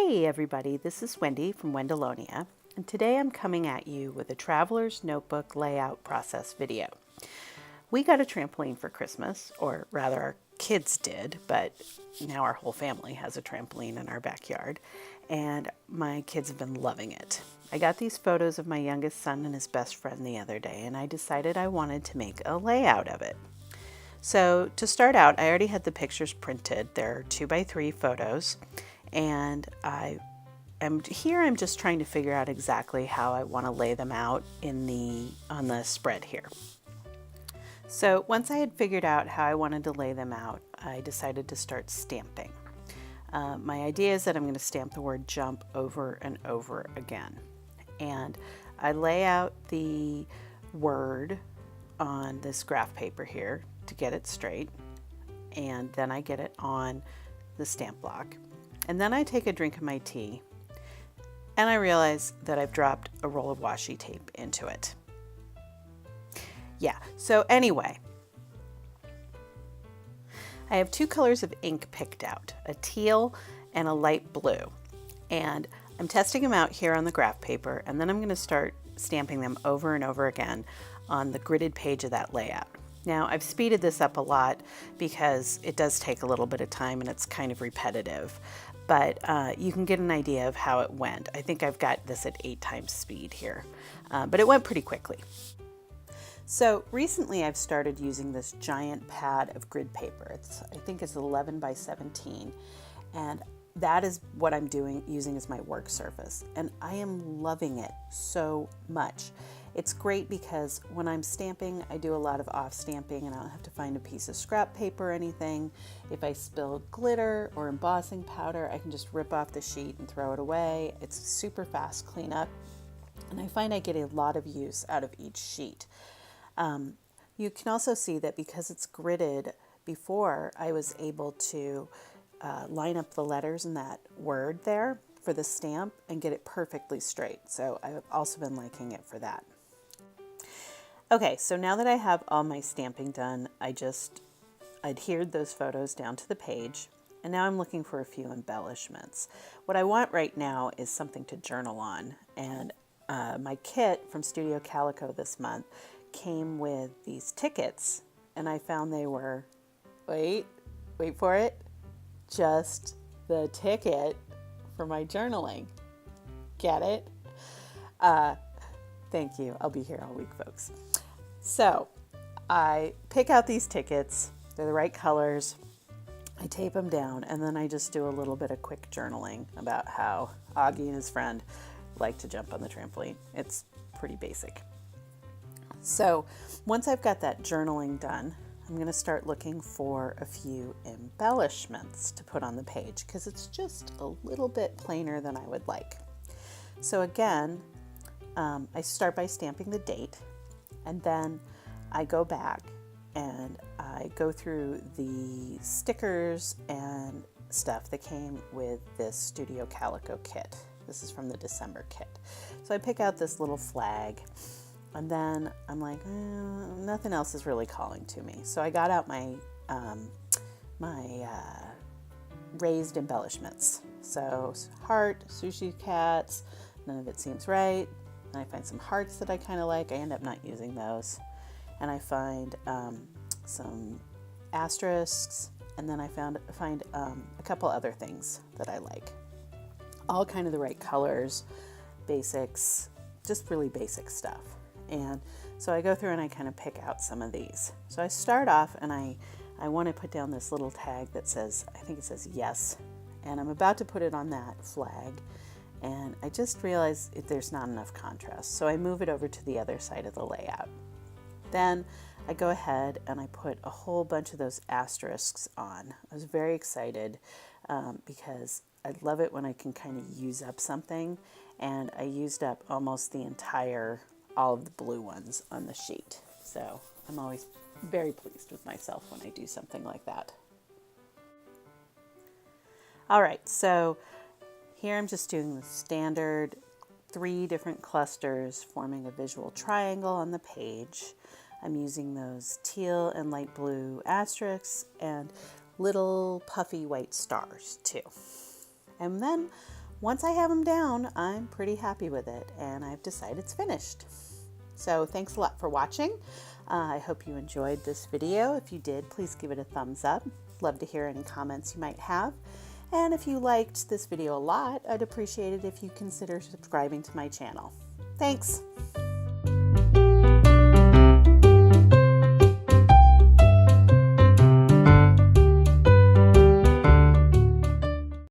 Hey everybody, this is Wendy from Wendolonia, and today I'm coming at you with a traveler's notebook layout process video. We got a trampoline for Christmas, or rather our kids did, but now our whole family has a trampoline in our backyard, and my kids have been loving it. I got these photos of my youngest son and his best friend the other day, and I decided I wanted to make a layout of it. So to start out, I already had the pictures printed. They're 2x3 photos, and I'm just trying to figure out exactly how I want to lay them out on the spread here. So once I had figured out how I wanted to lay them out, I decided to start stamping. My idea is that I'm going to stamp the word jump over and over again. And I lay out the word on this graph paper here to get it straight, and then I get it on the stamp block. And then I take a drink of my tea, and I realize that I've dropped a roll of washi tape into it. Yeah, so anyway, I have two colors of ink picked out, a teal and a light blue. And I'm testing them out here on the graph paper, and then I'm going to start stamping them over and over again on the gridded page of that layout. Now, I've speeded this up a lot because it does take a little bit of time and it's kind of repetitive, but you can get an idea of how it went. I think I've got this at 8 times speed here, but it went pretty quickly. So recently I've started using this giant pad of grid paper. I think it's 11 by 17, and that is what I'm using as my work surface, and I am loving it so much. It's great because when I'm stamping, I do a lot of off stamping and I don't have to find a piece of scrap paper or anything. If I spill glitter or embossing powder, I can just rip off the sheet and throw it away. It's super fast cleanup, and I find I get a lot of use out of each sheet. You can also see that because it's gridded, before I was able to line up the letters in that word there for the stamp and get it perfectly straight. So I've also been liking it for that. Okay, so now that I have all my stamping done, I just adhered those photos down to the page, and now I'm looking for a few embellishments. What I want right now is something to journal on, and my kit from Studio Calico this month came with these tickets, and I found they were, wait for it, just the ticket for my journaling. Get it? Thank you. I'll be here all week, folks. So I pick out these tickets. They're the right colors. I tape them down, and then I just do a little bit of quick journaling about how Augie and his friend like to jump on the trampoline. It's pretty basic. So once I've got that journaling done, I'm going to start looking for a few embellishments to put on the page because it's just a little bit plainer than I would like. So again, I start by stamping the date, and then I go back and I go through the stickers and stuff that came with this Studio Calico kit. This is from the December kit. So I pick out this little flag, and then I'm like, nothing else is really calling to me. So I got out my raised embellishments. So heart, sushi cats, none of it seems right. And I find some hearts that I kind of like. I end up not using those. And I find some asterisks, and then I find a couple other things that I like. All kind of the right colors, basics, just really basic stuff. And so I go through and I kind of pick out some of these. So I start off, and I want to put down this little tag that says, I think it says yes. And I'm about to put it on that flag, and I just realized there's not enough contrast. So I move it over to the other side of the layout. Then I go ahead and I put a whole bunch of those asterisks on. I was very excited because I love it when I can kind of use up something, and I used up almost all of the blue ones on the sheet. So I'm always very pleased with myself when I do something like that. All right, so here I'm just doing the standard 3 different clusters forming a visual triangle on the page. I'm using those teal and light blue asterisks and little puffy white stars too. And then once I have them down, I'm pretty happy with it, and I've decided it's finished. So thanks a lot for watching. I hope you enjoyed this video. If you did, please give it a thumbs up. Love to hear any comments you might have. And if you liked this video a lot, I'd appreciate it if you consider subscribing to my channel. Thanks.